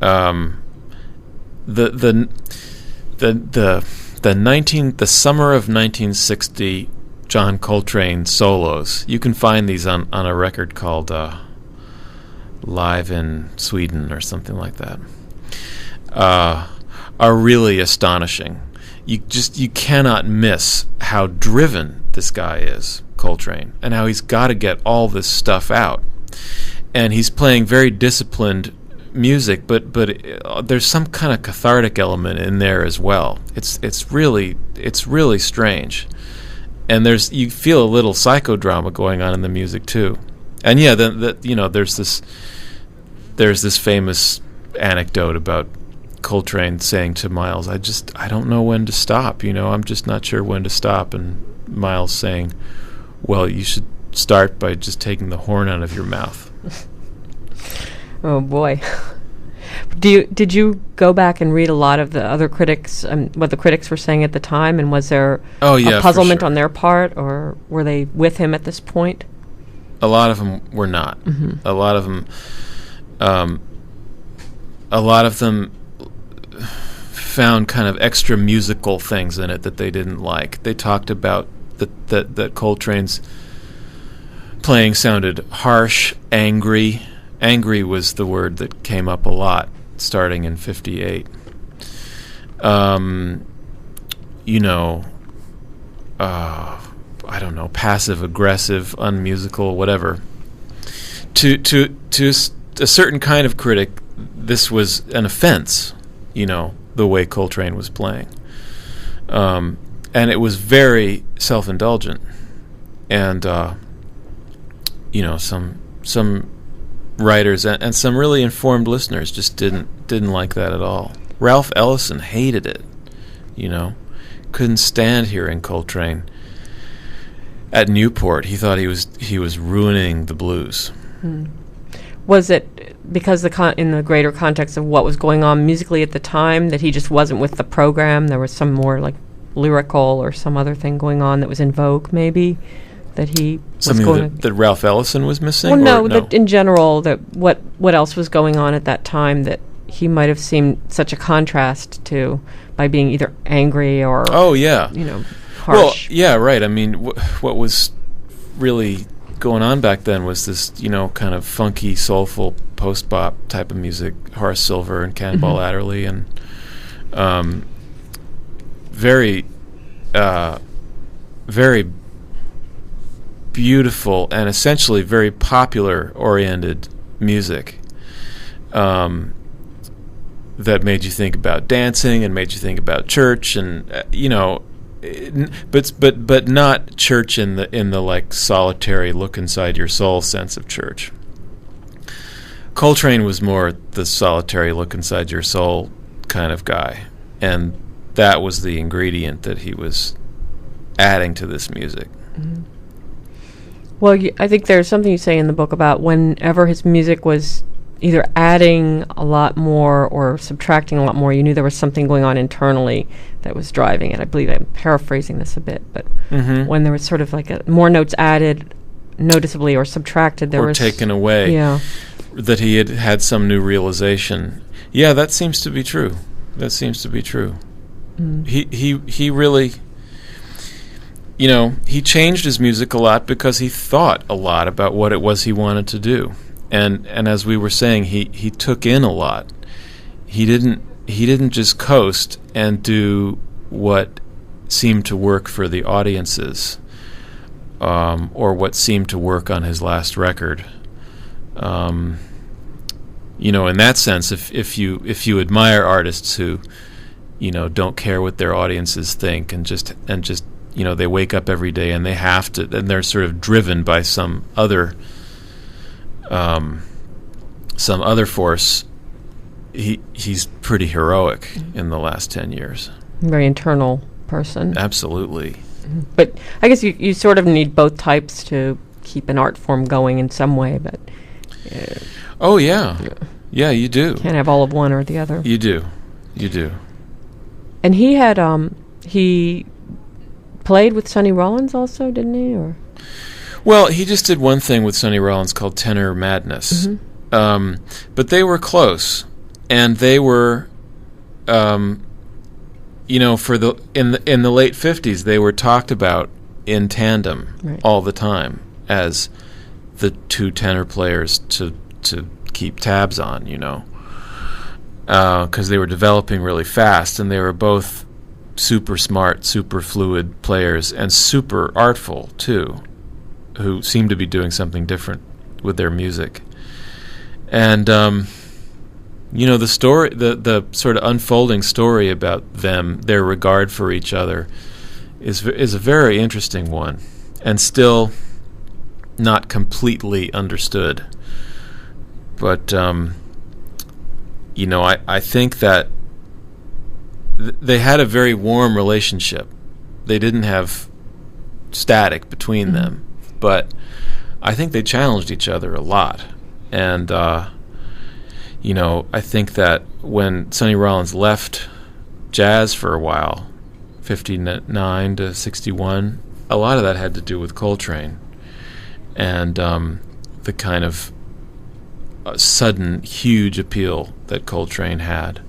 the summer of 1960 John Coltrane solos. You can find these on a record called Live in Sweden or something like that. Are really astonishing. You cannot miss how driven this guy is, Coltrane, and how he's got to get all this stuff out. And he's playing very disciplined music, but there's some kind of cathartic element in there as well. It's really strange, and you feel a little psychodrama going on in the music too. And yeah, there's this famous anecdote about Coltrane saying to Miles, I don't know when to stop. I'm just not sure when to stop. And Miles saying, well, you should start by just taking the horn out of your mouth. Oh boy. Did you go back and read a lot of the other critics, what the critics were saying at the time, and was there a puzzlement on their part, or were they with him at this point? A lot of them were not. Mm-hmm. A lot of them found kind of extra musical things in it that they didn't like. They talked about that Coltrane's playing sounded harsh, angry. Angry was the word that came up a lot starting in 58. I don't know, passive aggressive, unmusical, whatever. To a certain kind of critic, this was an offense, the way Coltrane was playing. And it was very self-indulgent. And some writers and some really informed listeners just didn't like that at all. Ralph Ellison hated it, couldn't stand hearing Coltrane at Newport. He thought he was ruining the blues. Hmm. Was it because in the greater context of what was going on musically at the time that he just wasn't with the program? There was some more like lyrical or some other thing going on that was in vogue, maybe? That he something that Ralph Ellison was missing? Well, no, that in general, that what else was going on at that time that he might have seemed such a contrast to by being either angry or harsh. Well, yeah, right. I mean, what was really going on back then was this, kind of funky, soulful post-bop type of music, Horace Silver and Cannonball Mm-hmm. Adderley, and very, very beautiful and essentially very popular-oriented music that made you think about dancing and made you think about church, and but not church in the like solitary look inside your soul sense of church. Coltrane was more the solitary look inside your soul kind of guy, and that was the ingredient that he was adding to this music. Mm-hmm. Well, I think there's something you say in the book about whenever his music was either adding a lot more or subtracting a lot more, you knew there was something going on internally that was driving it. I believe I'm paraphrasing this a bit, but when there was sort of like more notes added noticeably or subtracted, there was taken away, that he had some new realization. Yeah, that seems to be true. Mm. He really, he changed his music a lot because he thought a lot about what it was he wanted to do. And as we were saying, he took in a lot. He didn't just coast and do what seemed to work for the audiences, or what seemed to work on his last record. In that sense, if you admire artists who, don't care what their audiences think and just they wake up every day and they have to, and they're sort of driven by some other force. He's pretty heroic in the last 10 years. Very internal person. Absolutely. Mm-hmm. But I guess you sort of need both types to keep an art form going in some way. But oh yeah, you do. Can't have all of one or the other. You do. And he had he played with Sonny Rollins also, didn't he? Or well, he just did one thing with Sonny Rollins called Tenor Madness. Mm-hmm. But they were close, and they were, for in the late 50s, they were talked about in tandem all the time as the two tenor players to keep tabs on, because they were developing really fast, and they were both super smart, super fluid players, and super artful too, who seemed to be doing something different with their music. And the story, the sort of unfolding story about them, their regard for each other, is a very interesting one, and still not completely understood. But I think that they had a very warm relationship. They didn't have static between them, but I think they challenged each other a lot. And I think that when Sonny Rollins left jazz for a while, 59 to 61, a lot of that had to do with Coltrane and the kind of sudden, huge appeal that Coltrane had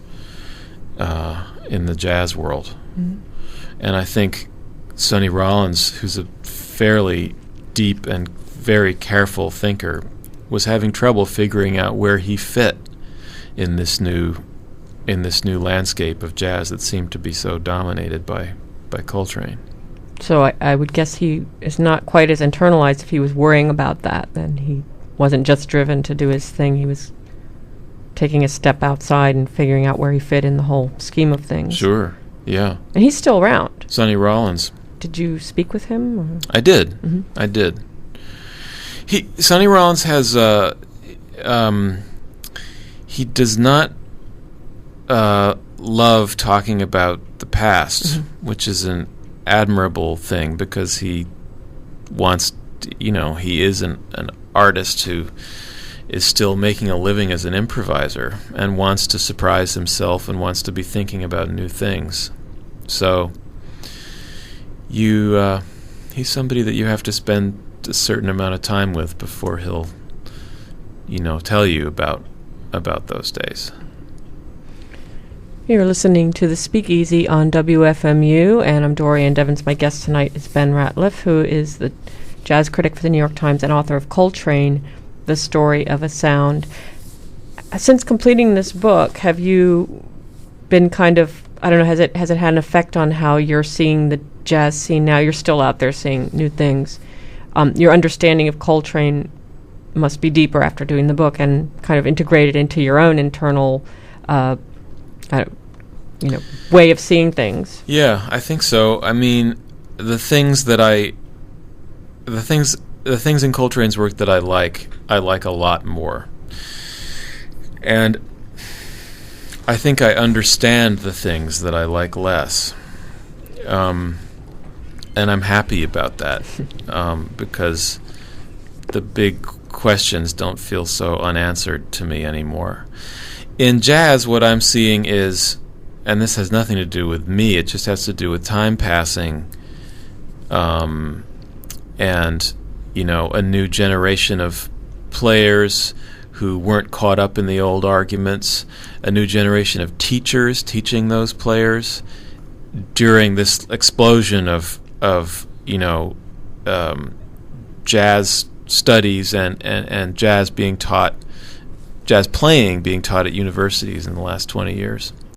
in the jazz world. And I think Sonny Rollins, who's a fairly deep and very careful thinker, was having trouble figuring out where he fit in this new landscape of jazz that seemed to be so dominated by Coltrane. So I would guess he is not quite as internalized. If he was worrying about that, then he wasn't just driven to do his thing. He was taking a step outside and figuring out where he fit in the whole scheme of things. Sure, yeah. And he's still around. Sonny Rollins. Did you speak with him? Or? I did. I did. Sonny Rollins has he does not love talking about the past, which is an admirable thing, because he wants he is an artist who is still making a living as an improviser and wants to surprise himself and wants to be thinking about new things. So he's somebody that you have to spend a certain amount of time with before he'll tell you about those days. You're listening to The Speakeasy on WFMU, and I'm Dorian Devins. My guest tonight is Ben Ratliff, who is the jazz critic for the New York Times and author of Coltrane, The Story of a Sound. Since completing this book, have you been kind of, I don't know, has it had an effect on how you're seeing the jazz scene now? You're still out there seeing new things. Your understanding of Coltrane must be deeper after doing the book and kind of integrated into your own internal way of seeing things. Yeah, I think so. I mean, the things in Coltrane's work that I like a lot more. And I think I understand the things that I like less. And I'm happy about that, because the big questions don't feel so unanswered to me anymore. In jazz, what I'm seeing is, and this has nothing to do with me, it just has to do with time passing, and a new generation of players who weren't caught up in the old arguments, a new generation of teachers teaching those players during this explosion of jazz studies and jazz playing being taught at universities in the last 20 years.